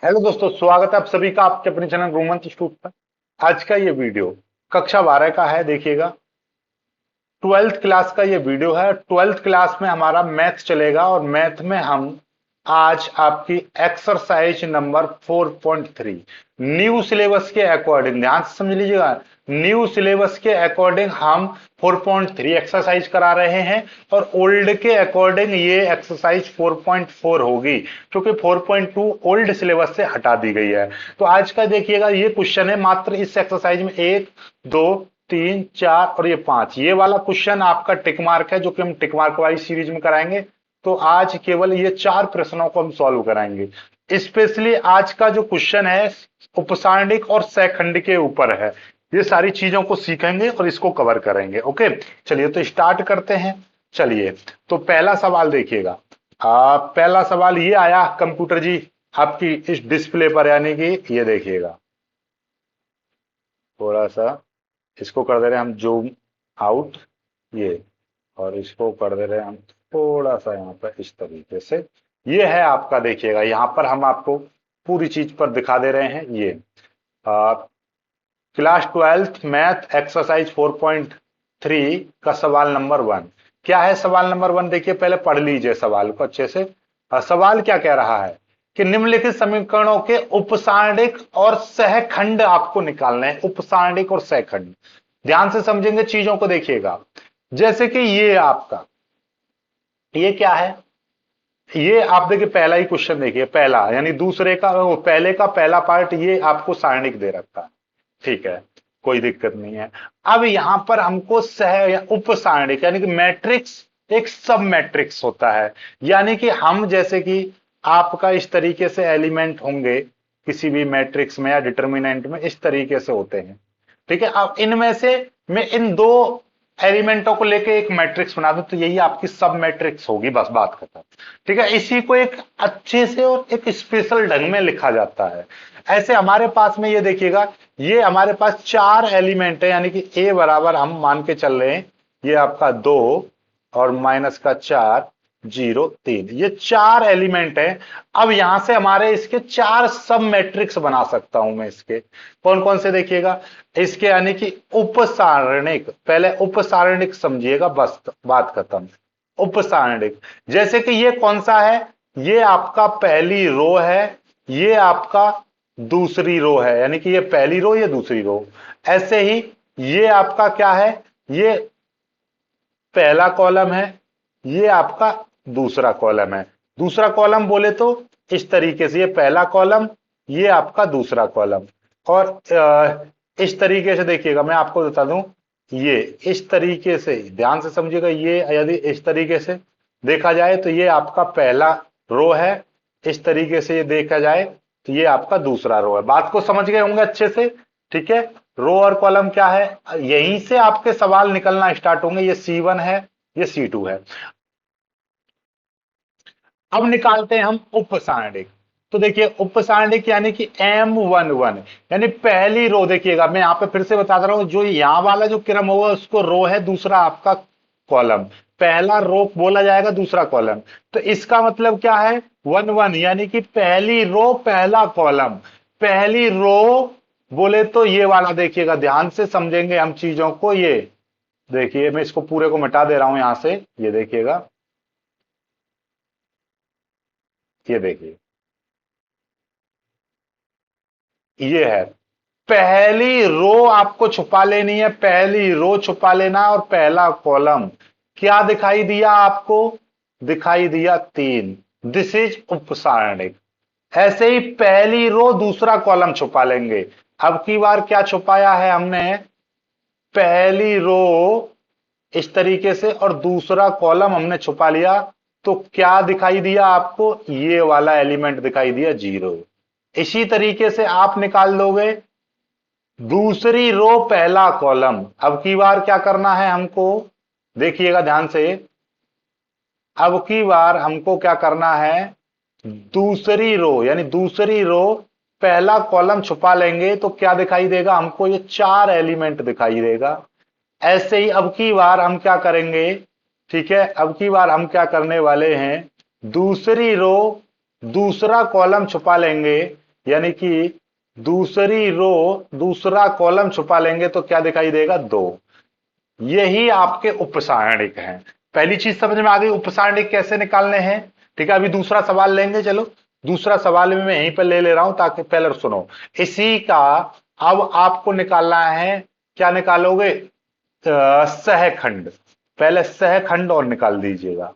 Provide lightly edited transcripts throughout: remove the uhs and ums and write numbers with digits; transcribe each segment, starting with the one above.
Hello दोस्तों, स्वागत है आप सभी का आपके अपने चैनल रोमन इंस्टीट्यूट पर। आज का ये वीडियो कक्षा 12 का है। देखिएगा, 12th क्लास का ये वीडियो है। 12th क्लास में हमारा मैथ चलेगा और मैथ में हम आज आपकी एक्सरसाइज नंबर 4.3 न्यू सिलेबस के अकॉर्डिंग, ध्यान से समझ लीजिएगा, न्यू सिलेबस के अकॉर्डिंग हम 4.3 एक्सरसाइज करा रहे हैं और ओल्ड के अकॉर्डिंग ये एक्सरसाइज 4.4 होगी, क्योंकि 4.2 ओल्ड सिलेबस से हटा दी गई है। तो आज का देखिएगा, ये क्वेश्चन है मात्र इस एक्सरसाइज में 1 2 3 4 और ये 5, ये वाला क्वेश्चन आपका टिक मार्क है, जो कि हम टिक मार्क वाली सीरीज में कराएंगे। तो आज केवल ये 4 प्रश्नों को हम सॉल्व कराएंगे। स्पेशली आज का जो क्वेश्चन है उपसारणिक और सैखंड के ऊपर है। ये सारी चीजों को सीखेंगे और इसको कवर करेंगे। ओके, चलिए तो स्टार्ट करते हैं। चलिए, तो पहला सवाल देखिएगा। पहला सवाल ये आया कंप्यूटर जी आपकी इस डिस्प्ले पर, यानी कि ये देखिएगा, थोड़ा सा इसको कर दे रहे हैं हम जूम आउट, ये, और इसको कर दे रहे हैं हम थोड़ा सा यहाँ पर इस तरीके से। ये है आपका, देखिएगा यहाँ पर हम आपको पूरी चीज पर दिखा दे रहे हैं। ये क्लास 12th मैथ एक्सरसाइज 4.3 का सवाल नंबर 1। क्या है सवाल नंबर 1? देखिए, पहले पढ़ लीजिए सवाल को अच्छे से। सवाल क्या कह रहा है कि निम्नलिखित समीकरणों के उपसारणिक और सहखंड आपको निकालने हैं। उपसारणिक और सहखंड, ध्यान से समझेंगे चीजों को। देखिएगा, जैसे कि ये आपका, ये क्या है, ये आप देखिए पहला ही क्वेश्चन देखिए, पहला यानी दूसरे का पहले का पहला पार्ट ये आपको सारणिक दे रखा है। ठीक है, कोई दिक्कत नहीं है। अब यहां पर हमको सह या उप सारणिक यानी कि मैट्रिक्स, एक सब मैट्रिक्स होता है। यानी कि हम जैसे कि आपका इस तरीके से एलिमेंट होंगे किसी भी मैट्रिक्स में या डिटर्मिनेंट में, इस तरीके से होते हैं। ठीक है, अब इनमें से मैं इन दो एलिमेंटों को लेके एक मैट्रिक्स बना दूं तो यही आपकी सब मैट्रिक्स होगी, बस बात खत्म। ठीक है, इसी को एक अच्छे से और एक स्पेशल ढंग में लिखा जाता है। ऐसे हमारे पास में ये देखिएगा, ये हमारे पास 4 एलिमेंट है, यानी कि ए बराबर हम मान के चल रहे हैं ये आपका 2 और माइनस का 4 0 3, ये 4 एलिमेंट है। अब यहां से हमारे इसके 4 सब मैट्रिक्स बना सकता हूं मैं। इसके कौन कौन से देखिएगा, इसके यानी कि उपसारणिक, पहले उपसारणिक समझिएगा, बस बात खत्म। उपसारणिक, जैसे कि ये कौन सा है, ये आपका पहली रो है, ये आपका दूसरी रो है, यानी कि ये पहली रो ये दूसरी रो। ऐसे ही ये आपका क्या है, ये पहला कॉलम है, ये आपका दूसरा कॉलम है। दूसरा कॉलम बोले तो इस तरीके से, ये पहला कॉलम, ये आपका दूसरा कॉलम। और इस तरीके से देखिएगा, मैं आपको बता दूं, ये इस तरीके से ध्यान से समझिएगा। ये यदि इस तरीके से देखा जाए तो ये आपका पहला रो है, इस तरीके से ये देखा जाए तो ये आपका दूसरा रो है। बात को समझ गए होंगे अच्छे से। ठीक है, रो और कॉलम क्या है, यहीं से आपके सवाल निकलना स्टार्ट होंगे। ये C1 है, ये C2 है। अब निकालते हैं हम उपसारणिक। तो देखिए उपसारणिक यानी कि M11, यानी पहली रो, देखिएगा मैं यहां पे फिर से बता रहा हूं, जो यहां वाला जो क्रम होगा उसको रो है, दूसरा आपका कॉलम, पहला रो बोला जाएगा, दूसरा कॉलम। तो इसका मतलब क्या है, 1 1, यानी कि पहली रो पहला कॉलम। पहली रो बोले तो ये वाला, देखिएगा ध्यान से समझेंगे हम चीजों को। ये देखिए, मैं इसको पूरे को मिटा दे रहा हूं यहां से, ये देखिएगा, ये देखिए, ये है पहली रो, आपको छुपा लेनी है, पहली रो छुपा लेना और पहला कॉलम। क्या दिखाई दिया आपको, दिखाई दिया 3, दिस इज उपसारणिक। ऐसे ही पहली रो दूसरा कॉलम छुपा लेंगे। अब की बार क्या छुपाया है हमने, पहली रो इस तरीके से और दूसरा कॉलम हमने छुपा लिया। तो क्या दिखाई दिया आपको, ये वाला एलिमेंट दिखाई दिया 0। इसी तरीके से आप निकाल दोगे दूसरी रो पहला कॉलम। अब की बार क्या करना है हमको, देखिएगा ध्यान से, अब की बार हमको क्या करना है, दूसरी रो यानी दूसरी रो पहला कॉलम छुपा लेंगे तो क्या दिखाई देगा हमको, ये 4 एलिमेंट दिखाई देगा। ऐसे ही अब की बार हम क्या करेंगे, ठीक है, अब की बार हम क्या करने वाले हैं, दूसरी रो दूसरा कॉलम छुपा लेंगे। यानी कि दूसरी रो दूसरा कॉलम छुपा लेंगे तो क्या दिखाई देगा, 2। यही आपके उपसारणिक हैं। पहली चीज समझ में आ गई उपसारणिक कैसे निकालने हैं। ठीक है, अभी दूसरा सवाल लेंगे। चलो दूसरा सवाल भी मैं यहीं पर ले रहा हूं ताकि पहले सुनो इसी का। अब आपको निकालना है, क्या निकालोगे, सहखंड। पहले सहखंड और निकाल दीजिएगा।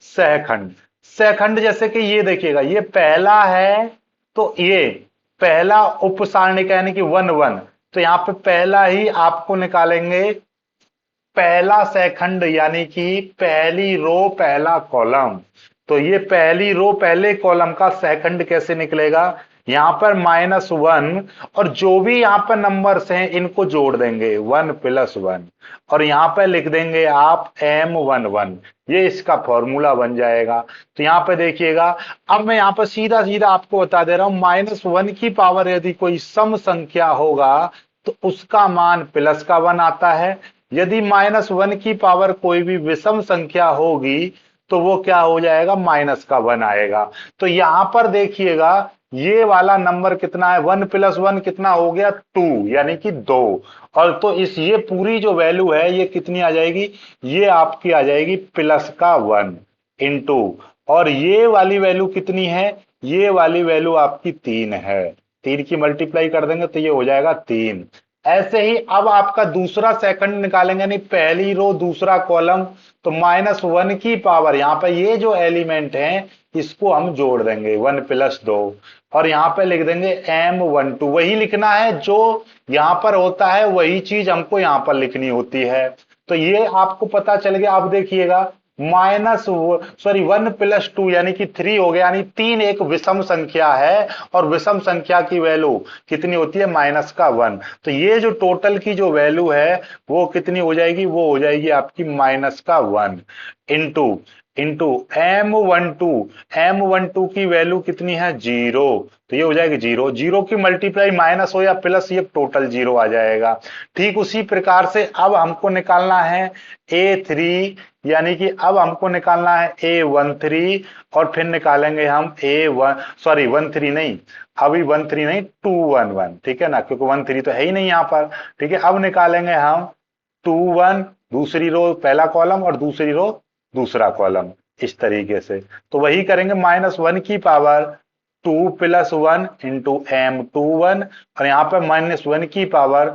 सहखंड, सहखंड जैसे कि ये देखिएगा, ये पहला है तो ये पहला उपसारणिक यानी कि 1 1। तो यहां पे पहला ही आपको निकालेंगे, पहला सेकंड यानी कि पहली रो पहला कॉलम। तो ये पहली रो पहले कॉलम का सेकंड कैसे निकलेगा, यहां पर -1 और जो भी यहां पर नंबर्स हैं इनको जोड़ देंगे 1 + 1 और यहां पर लिख देंगे आप M11। ये इसका फॉर्मूला बन जाएगा। तो यहां पर देखिएगा, अब मैं यहां पर सीधा सीधा आपको बता दे रहा हूं, -1 की पावर यदि कोई सम संख्या होगा तो उसका मान +1 आता है। यदि -1 की पावर कोई भी विषम संख्या होगी तो वो क्या हो जाएगा, -1 आएगा। तो यहां पर देखिएगा ये वाला नंबर कितना है, 1 + 1 कितना हो गया, 2 यानी कि 2। और तो इस ये पूरी जो वैल्यू है ये कितनी आ जाएगी, ये आपकी आ जाएगी +1 इंटू, और ये वाली वैल्यू कितनी है, ये वाली वैल्यू आपकी 3 है। 3 की मल्टीप्लाई कर देंगे तो ये हो जाएगा 3। ऐसे ही अब आपका दूसरा सेकंड निकालेंगे, नहीं पहली रो दूसरा कॉलम, तो -1 की पावर यहां पर ये जो एलिमेंट है इसको हम जोड़ देंगे 1 + 2 और यहां पे लिख देंगे M12। वही लिखना है जो यहां पर होता है, वही चीज हमको यहां पर लिखनी होती है। तो ये आपको पता चल गया। अब देखिएगा माइनस सॉरी 1 + 2 यानी कि 3 हो गया, यानी 3 एक विषम संख्या है और विषम संख्या की वैल्यू कितनी होती है, -1। तो ये जो टोटल की जो वैल्यू है वो कितनी हो जाएगी, वो हो जाएगी आपकी -1 इंटू इंटू M12 की वैल्यू कितनी है, 0। तो ये हो जाएगी 0। 0 की मल्टीप्लाई माइनस हो या प्लस, ये टोटल 0 आ जाएगा। ठीक उसी प्रकार से अब हमको निकालना है A3, यानी कि अब हमको निकालना है A13 और फिर निकालेंगे हम A1, सॉरी 13 नहीं, अभी 13 नहीं 211, ठीक है ना, क्योंकि 13 तो है ही नहीं यहां पर। ठीक है, अब निकालेंगे हम 21, दूसरी रो पहला कॉलम और दूसरी रो दूसरा कॉलम, इस तरीके से। तो वही करेंगे, -1 की पावर 2 + 1 इंटू M21 और यहां पर -1 की पावर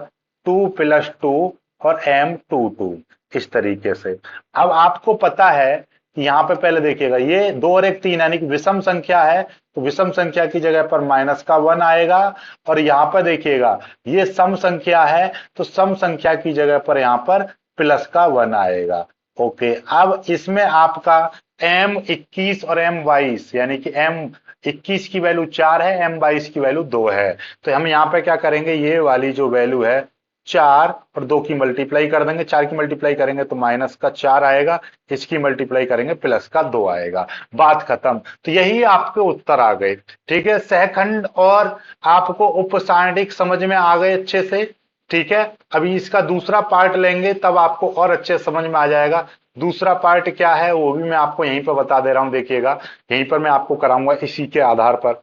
2 + 2 और M22, इस तरीके से। अब आपको पता है कि यहां पे पहले देखिएगा ये 2 और 1 3 यानी कि विषम संख्या है, तो विषम संख्या की जगह पर -1 आएगा। और यहां पर देखिएगा ये सम संख्या है, तो सम संख्या की जगह पर यहां पर +1 आएगा। ओके, अब इसमें आपका M21 और M22 यानी कि M21 की वैल्यू 4 है, M22 की वैल्यू 2 है। तो हम यहां पे क्या करेंगे, ये वाली जो वैल्यू है 4 और 2 की मल्टीप्लाई कर देंगे। 4 की मल्टीप्लाई करेंगे तो -4 आएगा, इसकी मल्टीप्लाई करेंगे +2 आएगा। बात खत्म। तो यही आपके उत्तर आ गए। ठीक है, सहखंड और आपको उपसारणिक समझ में आ गए अच्छे से। ठीक है, अभी इसका दूसरा पार्ट लेंगे तब आपको और अच्छे समझ में आ जाएगा। दूसरा पार्ट क्या है वो भी मैं आपको यहीं पर बता दे रहा हूं, देखिएगा यहीं पर मैं आपको कराऊंगा इसी के आधार पर।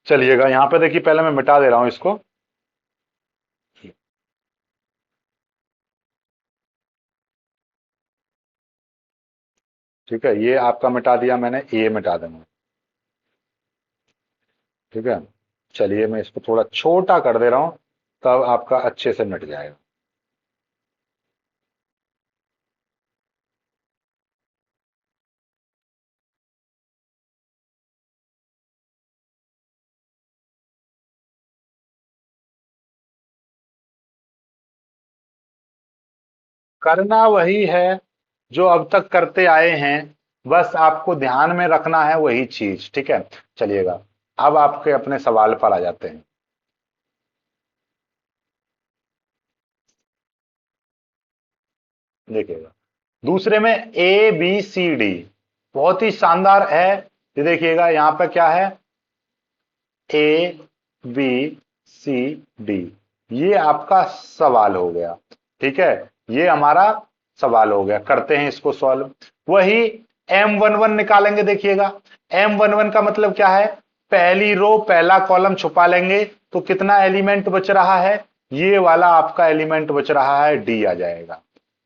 चलिएगा यहां पर देखिए, पहले मैं मिटा दे रहा हूं इसको। ठीक है, ये आपका मिटा दिया मैंने, ये मिटा दूंगा। ठीक है, चलिए मैं इसको थोड़ा छोटा कर दे रहा हूं, तब आपका अच्छे से मिट जाएगा। करना वही है जो अब तक करते आए हैं, बस आपको ध्यान में रखना है वही चीज। ठीक है, चलिएगा अब आपके अपने सवाल पर आ जाते हैं। देखिएगा दूसरे में ABCD बहुत ही शानदार है। ये देखिएगा यहां पर क्या है, ABCD, ये आपका सवाल हो गया। ठीक है, ये हमारा सवाल हो गया, करते हैं इसको सॉल्व। वही M11 निकालेंगे। देखिएगा M11 का मतलब क्या है, पहली रो पहला कॉलम छुपा लेंगे तो कितना एलिमेंट बच रहा है, ये वाला आपका एलिमेंट बच रहा है, डी आ जाएगा।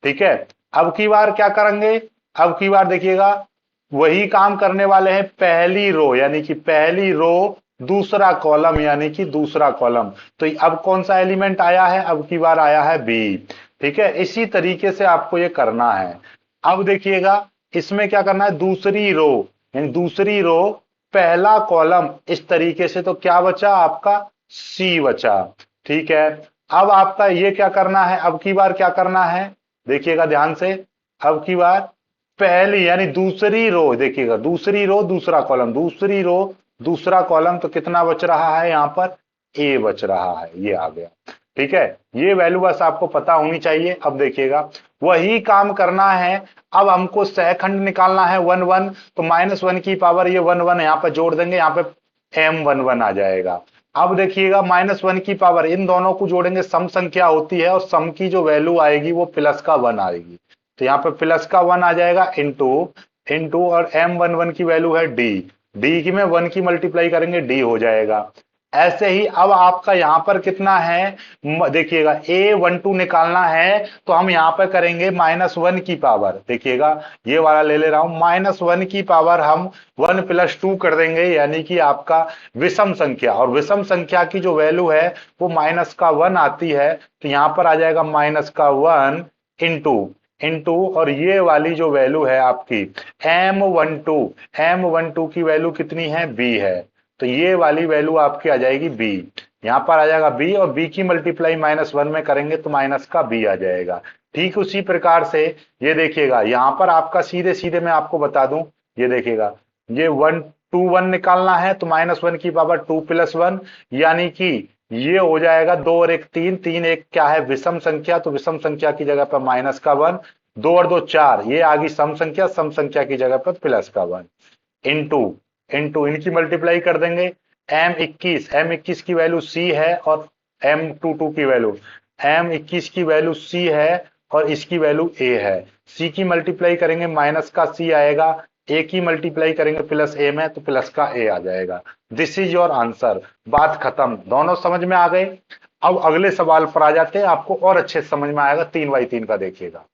ठीक है, अब की बार क्या करेंगे, अब की बार देखिएगा वही काम करने वाले हैं, पहली रो यानी कि पहली रो दूसरा कॉलम यानी कि दूसरा कॉलम, तो अब कौन सा एलिमेंट आया है, अब की बार आया है बी। ठीक है, इसी तरीके से आपको ये करना है। अब देखिएगा इसमें क्या करना है, दूसरी रो यानी दूसरी रो पहला कॉलम, इस तरीके से, तो क्या बचा आपका, सी बचा। ठीक है, अब आपका ये क्या करना है, अब की बार क्या करना है, देखिएगा ध्यान से, अब की बार पहली यानी दूसरी रो, देखिएगा दूसरी रो दूसरा कॉलम, दूसरी रो दूसरा कॉलम, तो कितना बच रहा है यहां पर, ए बच रहा है, ये आ गया। ठीक है, ये वैल्यू बस आपको पता होनी चाहिए। अब देखिएगा वही काम करना है, अब हमको सहखंड निकालना है 1 1, तो -1 की पावर ये 1 1 यहां पर जोड़ देंगे, यहां पे M11 आ जाएगा। अब देखिएगा -1 की पावर इन दोनों को जोड़ेंगे, सम संख्या होती है और सम की जो वैल्यू आएगी वो प्लस का 1 आएगी, तो यहाँ पे प्लस का 1 आ जाएगा, इंटू इंटू और M11 की वैल्यू है डी, डी की में 1 की मल्टीप्लाई करेंगे डी हो जाएगा। ऐसे ही अब आपका यहां पर कितना है, देखिएगा A12 निकालना है, तो हम यहां पर करेंगे -1 की पावर, देखिएगा ये वाला ले ले रहा हूं, -1 की पावर हम 1 + 2 कर देंगे, यानी कि आपका विषम संख्या, और विषम संख्या की जो वैल्यू है वो -1 आती है, तो यहां पर आ जाएगा -1 इंटू इंटू, और ये वाली जो वैल्यू है आपकी M12 की वैल्यू कितनी है, बी है, तो ये वाली वैल्यू आपकी आ जाएगी बी, यहां पर आ जाएगा बी, और बी की मल्टीप्लाई -1 में करेंगे तो माइनस का बी आ जाएगा। ठीक उसी प्रकार से ये देखिएगा यहां पर आपका सीधे सीधे मैं आपको बता दूं, ये देखिएगा ये 1 निकालना है, तो -1 की पावर 2 + 1, यानी कि ये हो जाएगा 2 और 1 3, 3 1 क्या है, विषम संख्या, तो विषम संख्या की जगह पर -1, 2 और 2 4, ये आ गई सम संख्या, सम संख्या की जगह पर +1, इंटू इंटू इनकी मल्टीप्लाई कर देंगे, M21 की वैल्यू सी है, और M22 की वैल्यू, M21 की वैल्यू सी है और इसकी वैल्यू ए है, सी की मल्टीप्लाई करेंगे माइनस का सी आएगा, ए की मल्टीप्लाई करेंगे प्लस ए में, तो प्लस का ए आ जाएगा। दिस इज योर आंसर, बात खत्म, दोनों समझ में आ गए। अब अगले सवाल पर आ जाते हैं, आपको और अच्छे से समझ में आएगा, 3x3 का देखिएगा।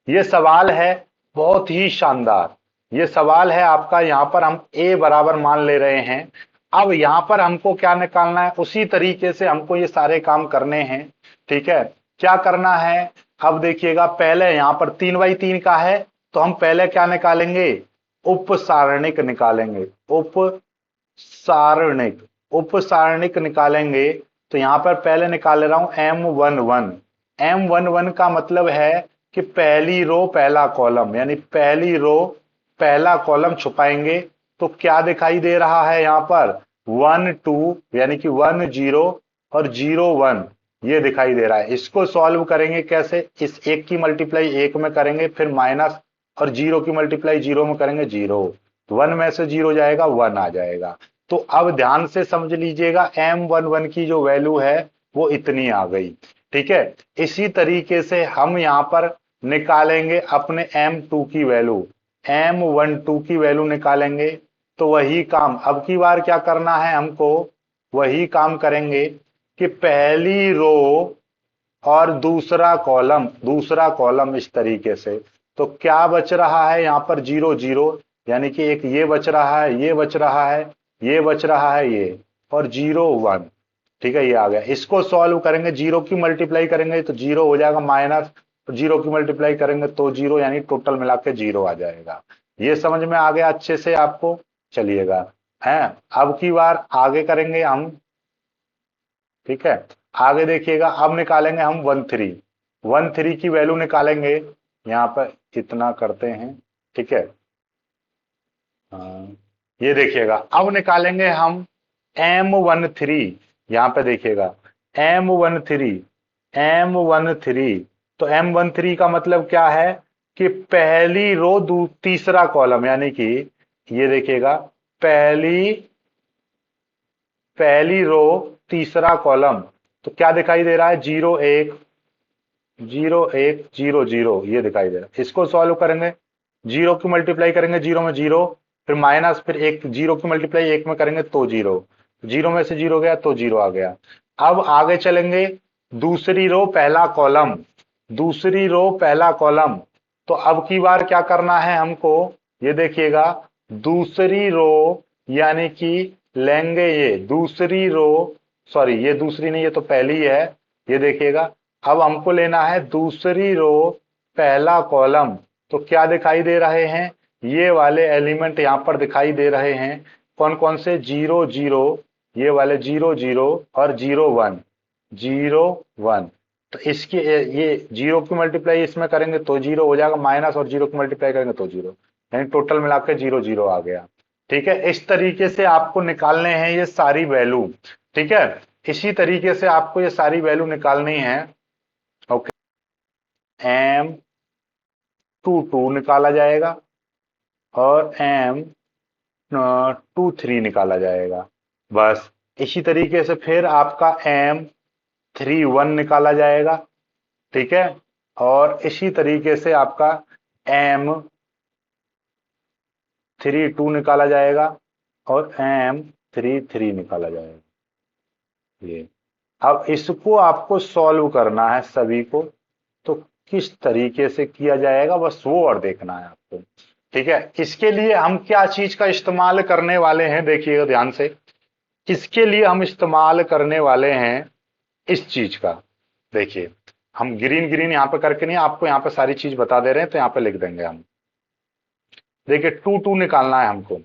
ये सवाल है बहुत ही शानदार, ये सवाल है आपका, यहां पर हम a बराबर मान ले रहे हैं। अब यहां पर हमको क्या निकालना है, उसी तरीके से हमको ये सारे काम करने हैं। ठीक है, क्या करना है, अब देखिएगा पहले यहां पर 3x3 का है, तो हम पहले क्या निकालेंगे, उप सारणिक निकालेंगे, उप सारणिक, उप सारणिक निकालेंगे, तो यहां पर पहले निकाल ले रहा हूं M11, M11 का मतलब है कि पहली रो पहला कॉलम, यानी पहली रो पहला कॉलम छुपाएंगे, तो क्या दिखाई दे रहा है यहां पर, 1 2 यानी कि 1 0 और 0 1, ये दिखाई दे रहा है। इसको सॉल्व करेंगे कैसे, इस एक की मल्टीप्लाई एक में करेंगे, फिर माइनस, और जीरो की मल्टीप्लाई जीरो में करेंगे जीरो, तो 1 में से 0 जाएगा 1 आ जाएगा। तो अब ध्यान से समझ लीजिएगा, M11 की जो वैल्यू है वो इतनी आ गई। ठीक है, इसी तरीके से हम यहां पर निकालेंगे अपने M2 की वैल्यू, M12 की वैल्यू निकालेंगे, तो वही काम अब की बार क्या करना है हमको, वही काम करेंगे कि पहली रो और दूसरा कॉलम इस तरीके से, तो क्या बच रहा है यहां पर 0 0, यानी कि एक ये बच रहा है, ये बच रहा है, ये बच रहा है, ये, और 0 1। ठीक है, ये आ गया, इसको सॉल्व करेंगे, जीरो की मल्टीप्लाई करेंगे तो जीरो हो जाएगा माइनस, जीरो की मल्टीप्लाई करेंगे तो जीरो, यानी टोटल मिला के जीरो आ जाएगा। ये समझ में आ गया अच्छे से आपको, चलिएगा है, अब की बार आगे करेंगे हम। ठीक है, आगे देखिएगा, अब निकालेंगे हम 1 3 की वैल्यू निकालेंगे, यहां पर इतना करते हैं। ठीक है, हाँ, ये देखिएगा अब निकालेंगे हम M13, यहां पे देखिएगा M13, M13, तो M13 का मतलब क्या है कि पहली रो तीसरा कॉलम, यानी कि ये देखिएगा पहली पहली रो तीसरा कॉलम, तो क्या दिखाई दे रहा है, 0 1 0 1 0 0, ये दिखाई दे रहा है। इसको सॉल्व करेंगे, जीरो की मल्टीप्लाई करेंगे जीरो में जीरो, फिर माइनस, फिर एक जीरो की मल्टीप्लाई एक में करेंगे तो जीरो, जीरो में से जीरो गया तो जीरो आ गया। अब आगे चलेंगे, दूसरी रो पहला कॉलम, दूसरी रो पहला कॉलम। तो अब की बार क्या करना है हमको, ये देखिएगा, दूसरी रो यानी कि लेंगे ये दूसरी रो, सॉरी ये दूसरी नहीं, ये तो पहली है, ये देखिएगा। अब हमको लेना है दूसरी रो पहला कॉलम। तो क्या दिखाई दे रहे हैं, ये वाले एलिमेंट यहां पर दिखाई दे रहे हैं, कौन कौन से, जीरो जीरो, ये वाले जीरो जीरो और जीरो वन, जीरो वन। तो इसकी ये जीरो की मल्टीप्लाई इसमें करेंगे तो जीरो हो जाएगा, माइनस और जीरो की मल्टीप्लाई करेंगे तो जीरो, यानी टोटल मिला के जीरो जीरो आ गया। ठीक है, इस तरीके से आपको निकालने हैं ये सारी वैल्यू। ठीक है, इसी तरीके से आपको ये सारी वैल्यू निकालनी है। ओके, एम टू टू निकाला जाएगा और एम टू थ्री निकाला जाएगा। बस इसी तरीके से फिर आपका एम थ्री वन निकाला जाएगा। ठीक है, और इसी तरीके से आपका एम थ्री टू निकाला जाएगा और एम थ्री थ्री निकाला जाएगा। ये अब इसको आपको सॉल्व करना है सभी को, तो किस तरीके से किया जाएगा बस वो और देखना है आपको। ठीक है, इसके लिए हम क्या चीज का इस्तेमाल करने वाले हैं, देखिएगा ध्यान से। इसके लिए हम इस्तेमाल करने वाले हैं इस चीज का, देखिए, हम ग्रीन ग्रीन यहां पे करके नहीं, आपको यहां पे सारी चीज बता दे रहे हैं तो यहां पे लिख देंगे हम। देखिए टू टू निकालना है हमको,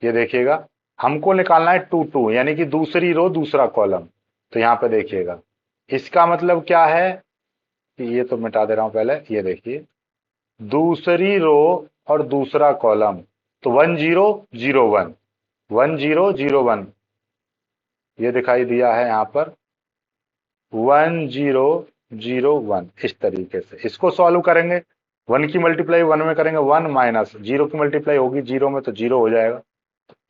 ये देखिएगा, हमको निकालना है टू टू यानी कि दूसरी रो दूसरा कॉलम। तो यहां पे देखिएगा, इसका मतलब क्या है कि ये तो मिटा दे रहा हूं पहले, ये देखिए, दूसरी रो और दूसरा कॉलम। तो one zero zero one, one zero zero one, ये दिखाई दिया है यहां पर, वन जीरो जीरो वन। इस तरीके से इसको सॉल्व करेंगे, वन की मल्टीप्लाई वन में करेंगे वन, माइनस जीरो की मल्टीप्लाई होगी जीरो में तो जीरो हो जाएगा,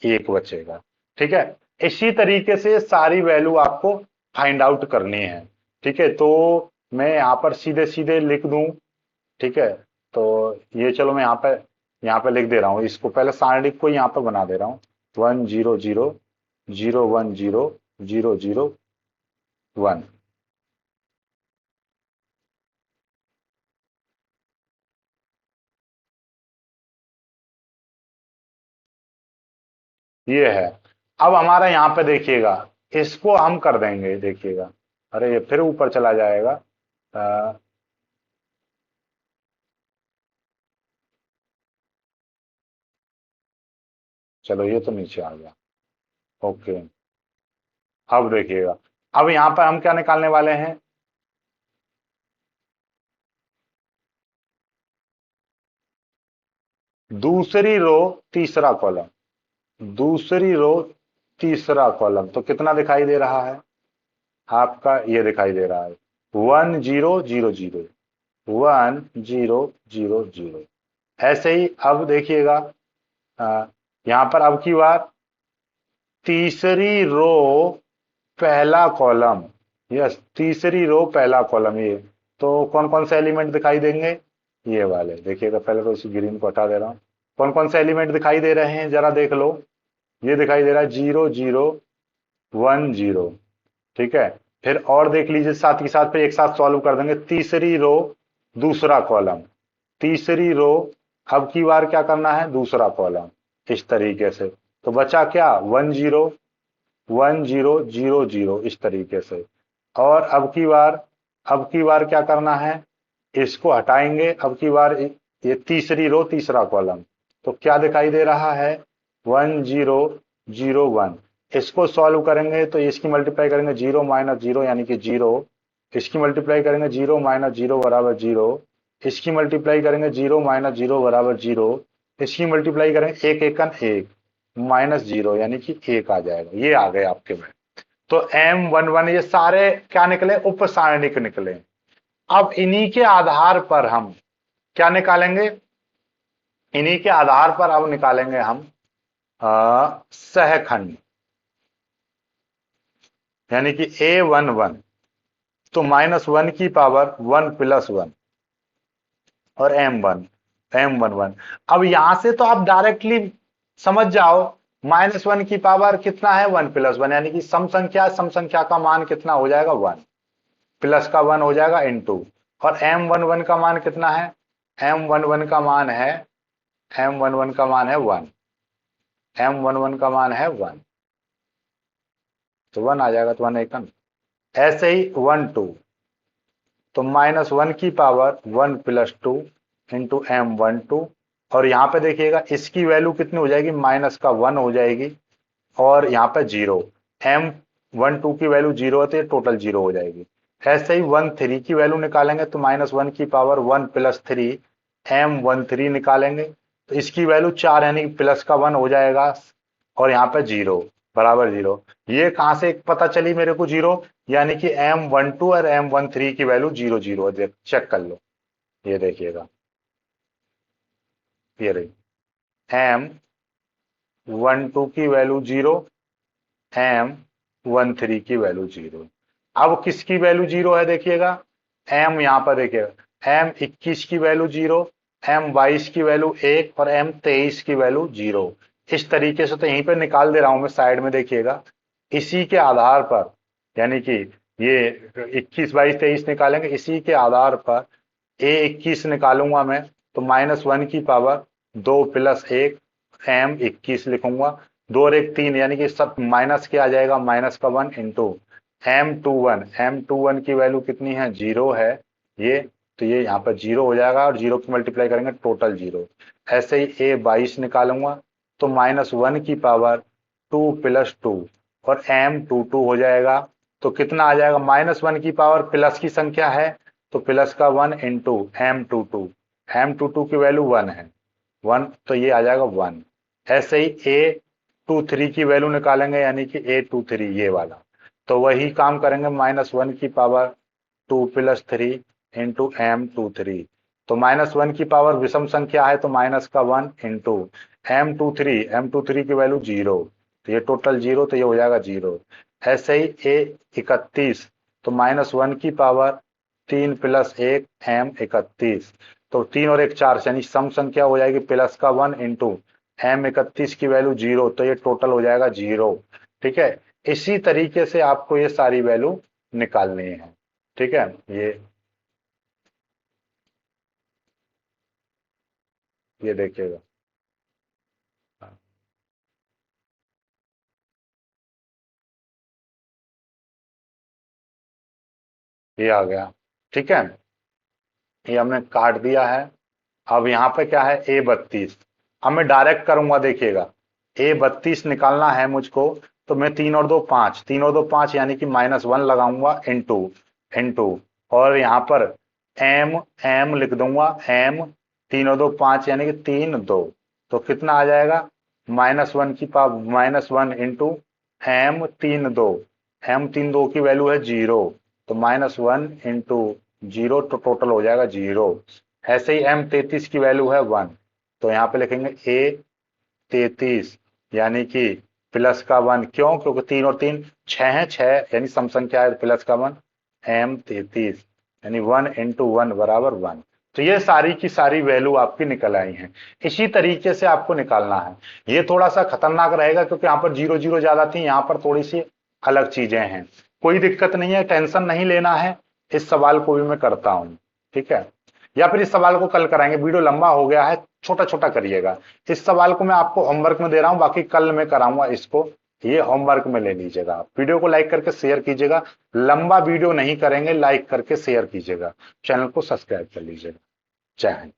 एक बचेगा। ठीक है, इसी तरीके से सारी वैल्यू आपको फाइंड आउट करनी है। ठीक है, तो मैं यहां पर सीधे सीधे लिख दूं। ठीक है, तो ये चलो मैं यहाँ पे लिख दे रहा हूँ, इसको पहले सारणिक को यहाँ पे बना दे रहा हूँ, one zero zero, zero one zero, zero zero one. ये है। अब हमारा यहाँ पे देखिएगा, इसको हम कर देंगे, देखिएगा, अरे ये फिर ऊपर चला जाएगा। अ, चलो ये तो नीचे आ गया। ओके, अब देखिएगा, अब यहाँ पर हम क्या निकालने वाले हैं, दूसरी रो तीसरा कॉलम, दूसरी रो तीसरा कॉलम। तो कितना दिखाई दे रहा है आपका, ये दिखाई दे रहा है one zero zero zero, one zero zero zero. ऐसे ही अब देखिएगा, यहां पर अब की बार तीसरी रो पहला कॉलम, यस, तीसरी रो पहला कॉलम, ये तो कौन कौन से एलिमेंट दिखाई देंगे, ये वाले देखिएगा, पहले तो इस ग्रीन को हटा दे रहा हूं, कौन कौन से एलिमेंट दिखाई दे रहे हैं जरा देख लो। ये दिखाई दे रहा है जीरो जीरो वन जीरो। ठीक है, फिर और देख लीजिए, साथ के साथ फिर एक साथ सॉल्व कर देंगे, तीसरी रो दूसरा कॉलम, तीसरी रो, अब की बार क्या करना है, दूसरा कॉलम, इस तरीके से। तो बचा क्या, one zero, one zero zero zero, इस तरीके से। और अब की बार क्या करना है, इसको हटाएंगे, अब की बार ये तीसरी रो तीसरा कॉलम। तो क्या दिखाई दे रहा है, वन जीरो जीरो वन। इसको सॉल्व करेंगे तो इसकी मल्टीप्लाई करेंगे जीरो माइनस जीरो यानी कि जीरो, इसकी मल्टीप्लाई करेंगे जीरो माइनस जीरो बराबर जीरो, इसकी मल्टीप्लाई करेंगे जीरो माइनस जीरो बराबर जीरो, इसकी मल्टीप्लाई करेंगे एक एकन एक, माइनस जीरो यानी कि एक आ जाएगा। ये आ गए आपके में। तो एम वन वन ये सारे क्या निकले, उप सारणिक निकले। अब इन्हीं के आधार पर हम क्या निकालेंगे, इन्हीं के आधार पर अब निकालेंगे हम सहखंड, यानी कि ए वन वन, तो माइनस वन की पावर वन प्लस वन और एम वन, M11। अब यहां से तो आप डायरेक्टली समझ जाओ, -1 की पावर कितना है 1 + 1, यानी कि सम संख्या का मान कितना हो जाएगा 1, प्लस का 1 हो जाएगा इनटू, और M11 का मान कितना है, M11 का मान है, M11 का मान है 1, M11 का मान है 1, तो 1 आ जाएगा, तो 1 एकन। ऐसे ही 1 2, तो -1 की पावर 1 + 2 इंटू M12, और यहाँ पे देखिएगा इसकी वैल्यू कितनी हो जाएगी, माइनस का 1 हो जाएगी, और यहाँ पे 0, M12 की वैल्यू 0 होती है, टोटल 0 हो जाएगी। ऐसे ही 13 की वैल्यू निकालेंगे तो -1 की पावर 1 + 3 M13 निकालेंगे, तो इसकी वैल्यू 4, यानी प्लस का 1 हो जाएगा, और यहाँ पे 0 बराबर 0। ये कहां से पता चली मेरे को 0, यानी कि M12 और M13 की वैल्यू 0 0 है, चेक कर लो, ये देखिएगा, ये रही M12 की वैल्यू 0, M13 की वैल्यू 0। अब किसकी वैल्यू 0 है देखिएगा, M यहां पर देखिएगा M21 की वैल्यू 0, M22 की वैल्यू 1 और M23 की वैल्यू 0। इस तरीके से तो यहीं पे निकाल दे रहा हूं मैं, साइड में देखिएगा, इसी के आधार पर, यानी कि ये 21 22 23 निकालेंगे, इसी के आधार पर A21 निकालूंगा मैं, तो -1 की पावर 2 + 1 M21 लिखूंगा, 2 और 1 3, यानी कि सब माइनस के आ जाएगा, माइनस का 1 इंटू M21 की वैल्यू कितनी है 0 है ये, तो ये यहाँ पर 0 हो जाएगा, और 0 की मल्टीप्लाई करेंगे टोटल 0। ऐसे ही A22 निकालूंगा, तो -1 की पावर 2 + 2 और M22 हो जाएगा, तो कितना आ जाएगा, -1 की पावर प्लस की संख्या है, तो प्लस का 1 इंटू M22 की वैल्यू 1 है, 1, तो ये आ जाएगा 1। ऐसे ही A23 की वैल्यू निकालेंगे, यानी कि A23 ये वाला, तो वही काम करेंगे, -1 की पावर 2 + 3 इंटू M23, तो -1 की पावर विषम संख्या है, तो माइनस का 1 इंटू M23 की वैल्यू 0, तो ये टोटल 0, तो ये हो जाएगा 0। ऐसे ही A31, तो -1 की पावर 3 + 1 M31, तो 3 और 1 4, यानी सम संख्या हो जाएगी प्लस का 1 इंटू M31 की वैल्यू 0, तो ये टोटल हो जाएगा 0। ठीक है, इसी तरीके से आपको ये सारी वैल्यू निकालनी है। ठीक है, ये देखिएगा, ये आ गया। ठीक है, ये हमने काट दिया है। अब यहाँ पे क्या है A32, अब मैं डायरेक्ट करूंगा, देखिएगा A32 निकालना है मुझको, तो मैं 3 और 2 5, 3 और 2 5, यानी कि -1 लगाऊंगा इनटू इनटू, और यहाँ पर M M लिख दूंगा, M 3 और 2 5, यानी कि 3 2, तो कितना आ जाएगा, -1 की पावर -1 इंटू M32, M32 की वैल्यू है 0, तो -1 इंटू 0, तो टोटल हो जाएगा 0। ऐसे ही M33 की वैल्यू है 1, तो यहाँ पे लिखेंगे A33, यानी कि प्लस का 1, क्यों, क्योंकि 3 और 3 6 है, 6 यानी सम संख्या है, प्लस का 1 M33, यानी 1 इंटू 1 बराबर 1। तो ये सारी की सारी वैल्यू आपकी निकल आई हैं। इसी तरीके से आपको निकालना है। ये थोड़ा सा खतरनाक रहेगा, क्योंकि यहाँ पर 0 0 ज्यादा थी, यहाँ पर थोड़ी सी अलग चीजें हैं। कोई दिक्कत नहीं है, टेंशन नहीं लेना है, इस सवाल को भी मैं करता हूं। ठीक है, या फिर इस सवाल को कल कराएंगे, वीडियो लंबा हो गया है, छोटा छोटा करिएगा। इस सवाल को मैं आपको होमवर्क में दे रहा हूं, बाकी कल मैं कराऊंगा इसको, ये होमवर्क में ले लीजिएगा। वीडियो को लाइक करके शेयर कीजिएगा, लंबा वीडियो नहीं करेंगे, लाइक करके शेयर कीजिएगा, चैनल को सब्सक्राइब कर लीजिएगा। जय हिंद।